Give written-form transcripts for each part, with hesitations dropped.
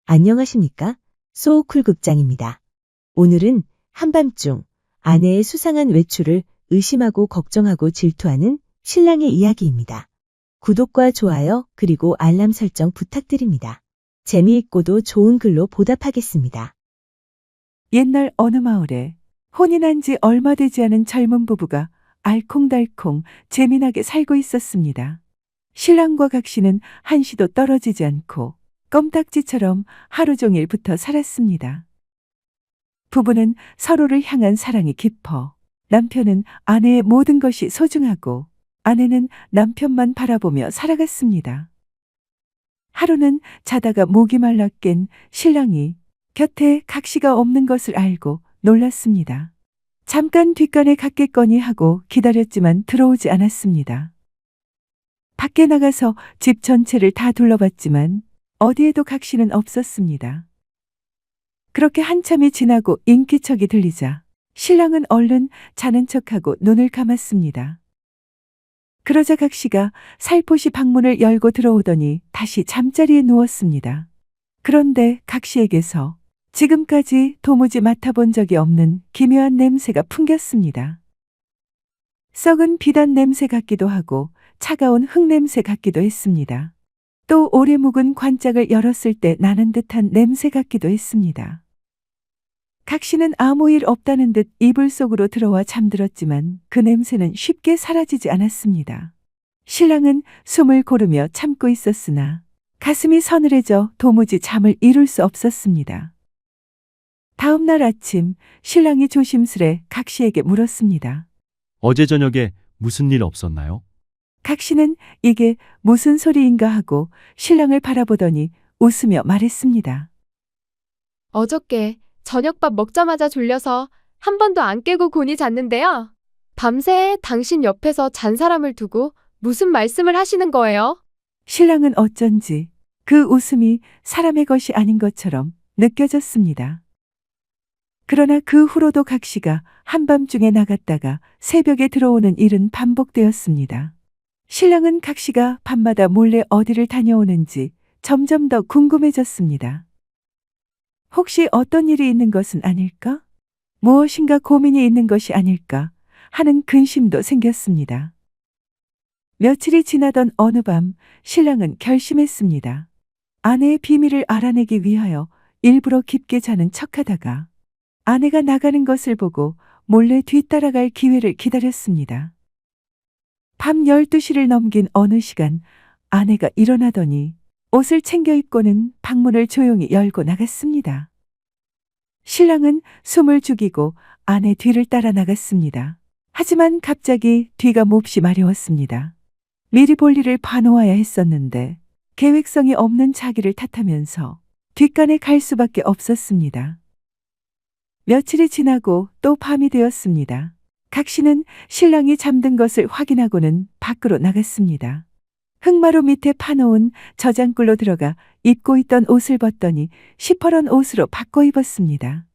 안녕하십니까? 소우쿨 극장입니다. 오늘은 한밤중 아내의 수상한 외출을 의심하고 걱정하고 질투하는 신랑의 이야기입니다. 구독과 좋아요 그리고 알람 설정 부탁드립니다. 재미있고도 좋은 글로 보답하겠습니다. 옛날 어느 마을에 혼인한 지 얼마 되지 않은 젊은 부부가 알콩달콩 재미나게 살고 있었습니다. 신랑과 각시는 한시도 떨어지지 않고 껌딱지처럼 하루 종일 붙어 살았습니다. 부부는 서로를 향한 사랑이 깊어 남편은 아내의 모든 것이 소중하고 아내는 남편만 바라보며 살아갔습니다. 하루는 자다가 목이 말라 깬 신랑이 곁에 각시가 없는 것을 알고 놀랐습니다. 잠깐 뒷간에 갔겠거니 하고 기다렸지만 들어오지 않았습니다. 밖에 나가서 집 전체를 다 둘러봤지만 어디에도 각시는 없었습니다. 그렇게 한참이 지나고 인기척이 들리자 신랑은 얼른 자는 척하고 눈을 감았습니다. 그러자 각시가 살포시 방문을 열고 들어오더니 다시 잠자리에 누웠습니다. 그런데 각시에게서 지금까지 도무지 맡아본 적이 없는 기묘한 냄새가 풍겼습니다. 썩은 비단 냄새 같기도 하고 차가운 흙냄새 같기도 했습니다. 또 오래 묵은 관짝을 열었을 때 나는 듯한 냄새 같기도 했습니다. 각시는 아무 일 없다는 듯 이불 속으로 들어와 잠들었지만 그 냄새는 쉽게 사라지지 않았습니다. 신랑은 숨을 고르며 참고 있었으나 가슴이 서늘해져 도무지 잠을 이룰 수 없었습니다. 다음 날 아침 신랑이 조심스레 각시에게 물었습니다. 어제 저녁에 무슨 일 없었나요? 각시는 이게 무슨 소리인가 하고 신랑을 바라보더니 웃으며 말했습니다. 어저께 저녁밥 먹자마자 졸려서 한 번도 안 깨고 곤히 잤는데요. 밤새 당신 옆에서 잔 사람을 두고 무슨 말씀을 하시는 거예요? 신랑은 어쩐지 그 웃음이 사람의 것이 아닌 것처럼 느껴졌습니다. 그러나 그 후로도 각시가 한밤중에 나갔다가 새벽에 들어오는 일은 반복되었습니다. 신랑은 각시가 밤마다 몰래 어디를 다녀오는지 점점 더 궁금해졌습니다. 혹시 어떤 일이 있는 것은 아닐까? 무엇인가 고민이 있는 것이 아닐까 하는 근심도 생겼습니다. 며칠이 지나던 어느 밤 신랑은 결심했습니다. 아내의 비밀을 알아내기 위하여 일부러 깊게 자는 척하다가 아내가 나가는 것을 보고 몰래 뒤따라갈 기회를 기다렸습니다. 밤 12시를 넘긴 어느 시간 아내가 일어나더니 옷을 챙겨 입고는 방문을 조용히 열고 나갔습니다. 신랑은 숨을 죽이고 아내 뒤를 따라 나갔습니다. 하지만 갑자기 뒤가 몹시 마려웠습니다. 미리 볼 일을 봐놓아야 했었는데 계획성이 없는 자기를 탓하면서 뒷간에 갈 수밖에 없었습니다. 며칠이 지나고 또 밤이 되었습니다. 각시는 신랑이 잠든 것을 확인하고는 밖으로 나갔습니다. 흙마루 밑에 파놓은 저장굴로 들어가 입고 있던 옷을 벗더니 시퍼런 옷으로 바꿔 입었습니다.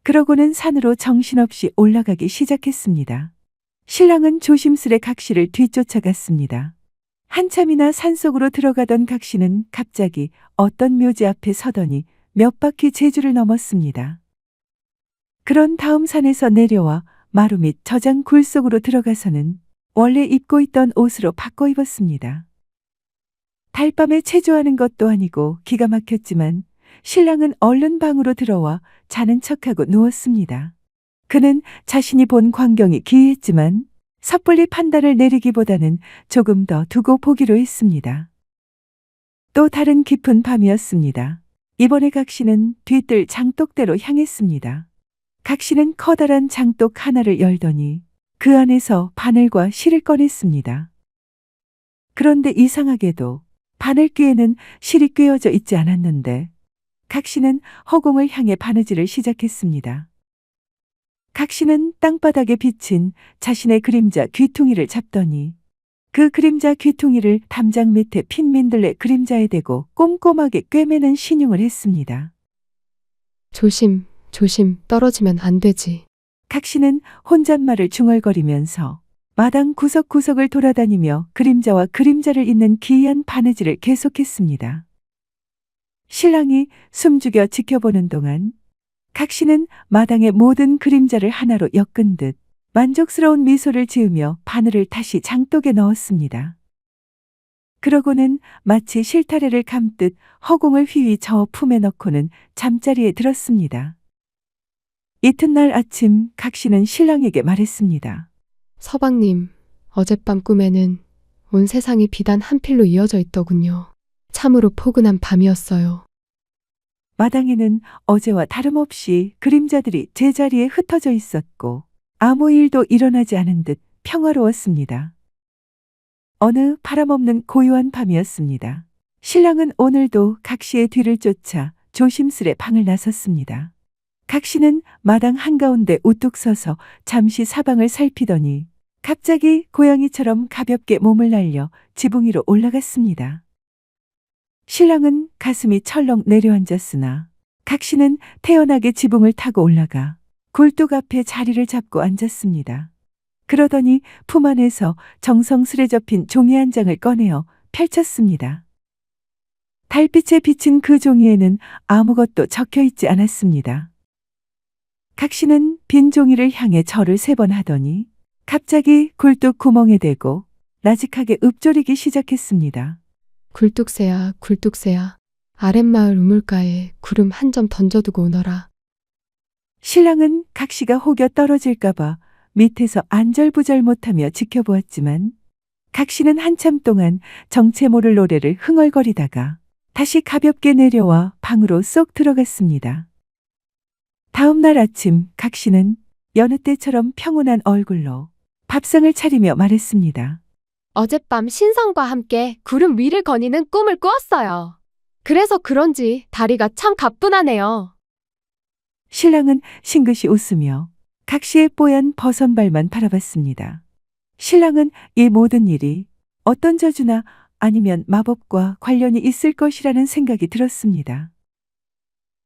그러고는 산으로 정신없이 올라가기 시작했습니다. 신랑은 조심스레 각시를 뒤쫓아갔습니다. 한참이나 산속으로 들어가던 각시는 갑자기 어떤 묘지 앞에 서더니 몇 바퀴 제주를 넘었습니다. 그런 다음 산에서 내려와 마루 밑 저장굴 속으로 들어가서는 원래 입고 있던 옷으로 바꿔 입었습니다. 달밤에 체조하는 것도 아니고 기가 막혔지만 신랑은 얼른 방으로 들어와 자는 척하고 누웠습니다. 그는 자신이 본 광경이 기이했지만 섣불리 판단을 내리기보다는 조금 더 두고 보기로 했습니다. 또 다른 깊은 밤이었습니다. 이번에 각시는 뒤뜰 장독대로 향했습니다. 각시는 커다란 장독 하나를 열더니 그 안에서 바늘과 실을 꺼냈습니다. 그런데 이상하게도 바늘귀에는 실이 꿰어져 있지 않았는데 각시는 허공을 향해 바느질을 시작했습니다. 각시는 땅바닥에 비친 자신의 그림자 귀퉁이를 잡더니 그 그림자 귀퉁이를 담장 밑에 핀 민들레 그림자에 대고 꼼꼼하게 꿰매는 신용을 했습니다. 조심, 조심, 떨어지면 안 되지. 각시는 혼잣말을 중얼거리면서 마당 구석구석을 돌아다니며 그림자와 그림자를 잇는 기이한 바느질을 계속했습니다. 신랑이 숨죽여 지켜보는 동안 각시는 마당의 모든 그림자를 하나로 엮은 듯 만족스러운 미소를 지으며 바늘을 다시 장독에 넣었습니다. 그러고는 마치 실타래를 감듯 허공을 휘휘 저어 품에 넣고는 잠자리에 들었습니다. 이튿날 아침 각시는 신랑에게 말했습니다. 서방님, 어젯밤 꿈에는 온 세상이 비단 한 필로 이어져 있더군요. 참으로 포근한 밤이었어요. 마당에는 어제와 다름없이 그림자들이 제자리에 흩어져 있었고 아무 일도 일어나지 않은 듯 평화로웠습니다. 어느 바람없는 고요한 밤이었습니다. 신랑은 오늘도 각시의 뒤를 쫓아 조심스레 방을 나섰습니다. 각시는 마당 한가운데 우뚝 서서 잠시 사방을 살피더니 갑자기 고양이처럼 가볍게 몸을 날려 지붕 위로 올라갔습니다. 신랑은 가슴이 철렁 내려앉았으나 각시는 태연하게 지붕을 타고 올라가 굴뚝 앞에 자리를 잡고 앉았습니다. 그러더니 품 안에서 정성스레 접힌 종이 한 장을 꺼내어 펼쳤습니다. 달빛에 비친 그 종이에는 아무것도 적혀 있지 않았습니다. 각시는 빈 종이를 향해 절을 3번 하더니 갑자기 굴뚝 구멍에 대고 나직하게 읊조리기 시작했습니다. 굴뚝새야, 굴뚝새야. 아랫마을 우물가에 구름 한 점 던져두고 오너라. 신랑은 각시가 혹여 떨어질까봐 밑에서 안절부절 못하며 지켜보았지만 각시는 한참 동안 정체 모를 노래를 흥얼거리다가 다시 가볍게 내려와 방으로 쏙 들어갔습니다. 다음 날 아침 각시는 여느 때처럼 평온한 얼굴로 밥상을 차리며 말했습니다. 어젯밤 신성과 함께 구름 위를 거니는 꿈을 꾸었어요. 그래서 그런지 다리가 참 가뿐하네요. 신랑은 싱긋이 웃으며 각시의 뽀얀 버선발만 바라봤습니다. 신랑은 이 모든 일이 어떤 저주나 아니면 마법과 관련이 있을 것이라는 생각이 들었습니다.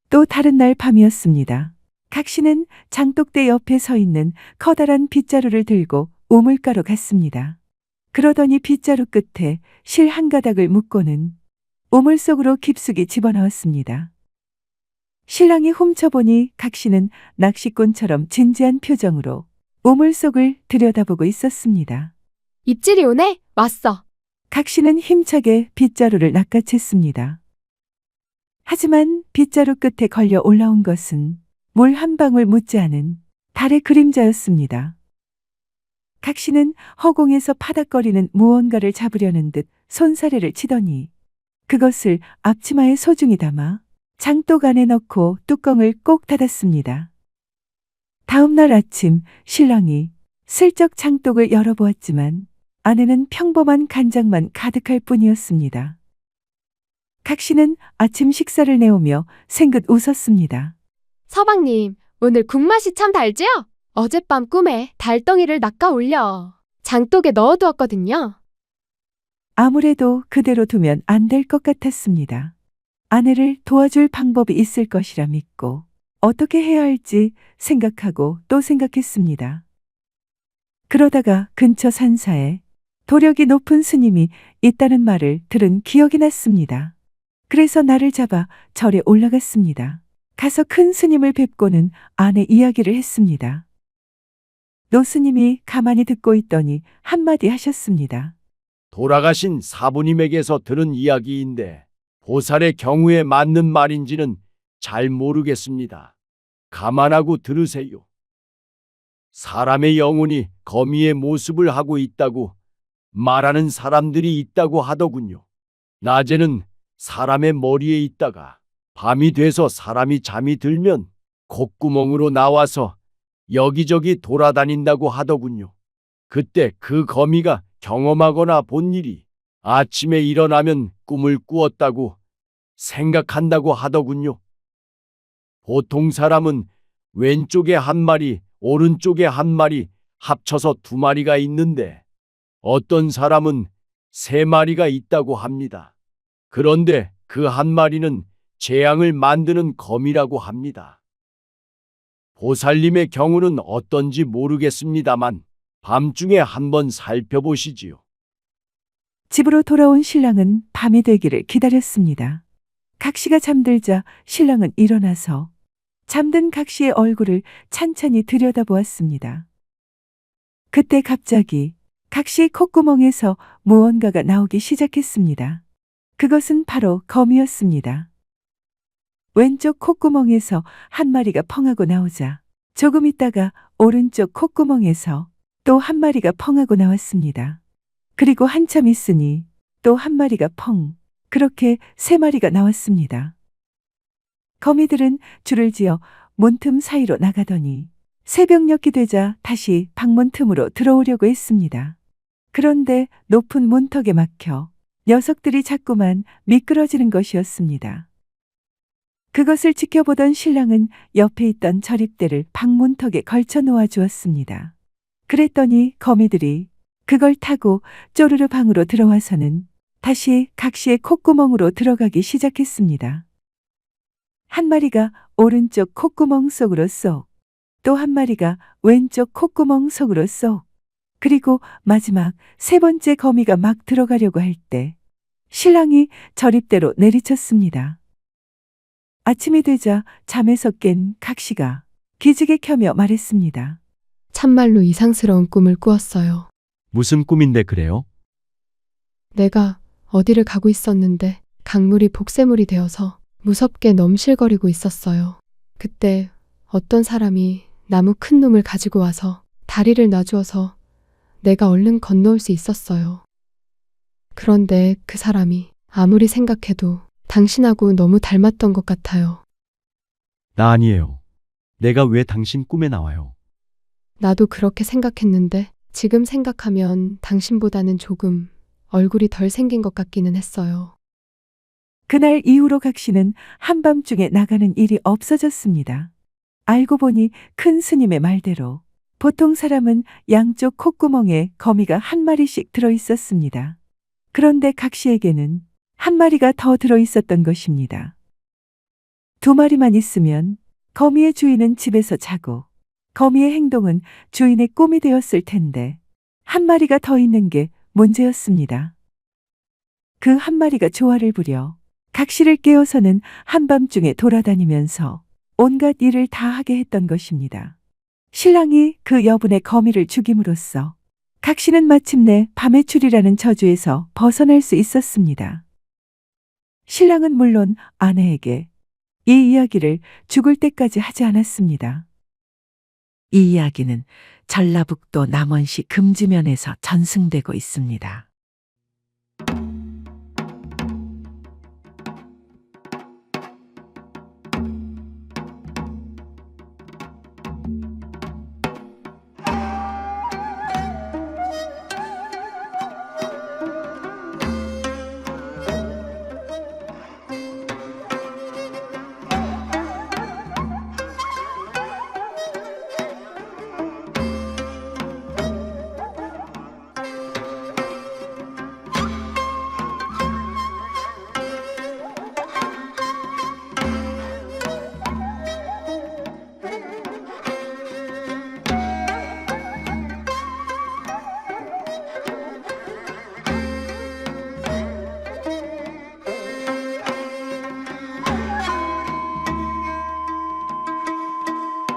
또 다른 날 밤이었습니다. 각시는 장독대 옆에 서 있는 커다란 빗자루를 들고 우물가로 갔습니다. 그러더니 빗자루 끝에 실 한 가닥을 묶고는 우물 속으로 깊숙이 집어넣었습니다. 신랑이 훔쳐보니 각시는 낚시꾼처럼 진지한 표정으로 우물 속을 들여다보고 있었습니다. 입질이 오네? 왔어. 각시는 힘차게 빗자루를 낚아챘습니다. 하지만 빗자루 끝에 걸려 올라온 것은 물 한 방울 묻지 않은 달의 그림자였습니다. 각시는 허공에서 파닥거리는 무언가를 잡으려는 듯 손사래를 치더니 그것을 앞치마에 소중히 담아 장독 안에 넣고 뚜껑을 꼭 닫았습니다. 다음 날 아침 신랑이 슬쩍 장독을 열어보았지만 안에는 평범한 간장만 가득할 뿐이었습니다. 각시는 아침 식사를 내오며 생긋 웃었습니다. 서방님, 오늘 국맛이 참 달지요? 어젯밤 꿈에 달덩이를 낚아 올려 장독에 넣어두었거든요. 아무래도 그대로 두면 안 될 것 같았습니다. 아내를 도와줄 방법이 있을 것이라 믿고 어떻게 해야 할지 생각하고 또 생각했습니다. 그러다가 근처 산사에 도력이 높은 스님이 있다는 말을 들은 기억이 났습니다. 그래서 나를 잡아 절에 올라갔습니다. 가서 큰 스님을 뵙고는 아내 이야기를 했습니다. 노 스님이 가만히 듣고 있더니 한마디 하셨습니다. 돌아가신 사부님에게서 들은 이야기인데 보살의 경우에 맞는 말인지는 잘 모르겠습니다. 감안하고 들으세요. 사람의 영혼이 거미의 모습을 하고 있다고 말하는 사람들이 있다고 하더군요. 낮에는 사람의 머리에 있다가 밤이 돼서 사람이 잠이 들면 콧구멍으로 나와서 여기저기 돌아다닌다고 하더군요. 그때 그 거미가 경험하거나 본 일이 아침에 일어나면 꿈을 꾸었다고 생각한다고 하더군요. 보통 사람은 왼쪽에 한 마리, 오른쪽에 한 마리 합쳐서 2마리가 있는데 어떤 사람은 3마리가 있다고 합니다. 그런데 그 한 마리는 재앙을 만드는 거미라고 합니다. 보살님의 경우는 어떤지 모르겠습니다만 밤중에 한번 살펴보시지요. 집으로 돌아온 신랑은 밤이 되기를 기다렸습니다. 각시가 잠들자 신랑은 일어나서 잠든 각시의 얼굴을 찬찬히 들여다보았습니다. 그때 갑자기 각시의 콧구멍에서 무언가가 나오기 시작했습니다. 그것은 바로 거미였습니다. 왼쪽 콧구멍에서 한 마리가 펑하고 나오자 조금 있다가 오른쪽 콧구멍에서 또 한 마리가 펑하고 나왔습니다. 그리고 한참 있으니 또 한 마리가 펑, 그렇게 세 마리가 나왔습니다. 거미들은 줄을 지어 문틈 사이로 나가더니 새벽녘이 되자 다시 방문 틈으로 들어오려고 했습니다. 그런데 높은 문턱에 막혀 녀석들이 자꾸만 미끄러지는 것이었습니다. 그것을 지켜보던 신랑은 옆에 있던 저립대를 방문턱에 걸쳐 놓아 주었습니다. 그랬더니 거미들이 그걸 타고 쪼르르 방으로 들어와서는 다시 각시의 콧구멍으로 들어가기 시작했습니다. 한 마리가 오른쪽 콧구멍 속으로 쏙, 또 한 마리가 왼쪽 콧구멍 속으로 쏙, 그리고 마지막 세 번째 거미가 막 들어가려고 할 때 신랑이 저립대로 내리쳤습니다. 아침이 되자 잠에서 깬 각시가 기지개 켜며 말했습니다. 참말로 이상스러운 꿈을 꾸었어요. 무슨 꿈인데 그래요? 내가 어디를 가고 있었는데 강물이 복새물이 되어서 무섭게 넘실거리고 있었어요. 그때 어떤 사람이 나무 큰 놈을 가지고 와서 다리를 놔주어서 내가 얼른 건너올 수 있었어요. 그런데 그 사람이 아무리 생각해도 당신하고 너무 닮았던 것 같아요. 나 아니에요. 내가 왜 당신 꿈에 나와요? 나도 그렇게 생각했는데 지금 생각하면 당신보다는 조금 얼굴이 덜 생긴 것 같기는 했어요. 그날 이후로 각시는 한밤중에 나가는 일이 없어졌습니다. 알고 보니 큰 스님의 말대로 보통 사람은 양쪽 콧구멍에 거미가 한 마리씩 들어 있었습니다. 그런데 각시에게는 한 마리가 더 들어 있었던 것입니다. 두 마리만 있으면 거미의 주인은 집에서 자고 거미의 행동은 주인의 꿈이 되었을 텐데 한 마리가 더 있는 게 문제였습니다. 그 한 마리가 조화를 부려 각시를 깨워서는 한밤중에 돌아다니면서 온갖 일을 다 하게 했던 것입니다. 신랑이 그 여분의 거미를 죽임으로써 각시는 마침내 밤의 출이라는 저주에서 벗어날 수 있었습니다. 신랑은 물론 아내에게 이 이야기를 죽을 때까지 하지 않았습니다. 이 이야기는 전라북도 남원시 금지면에서 전승되고 있습니다.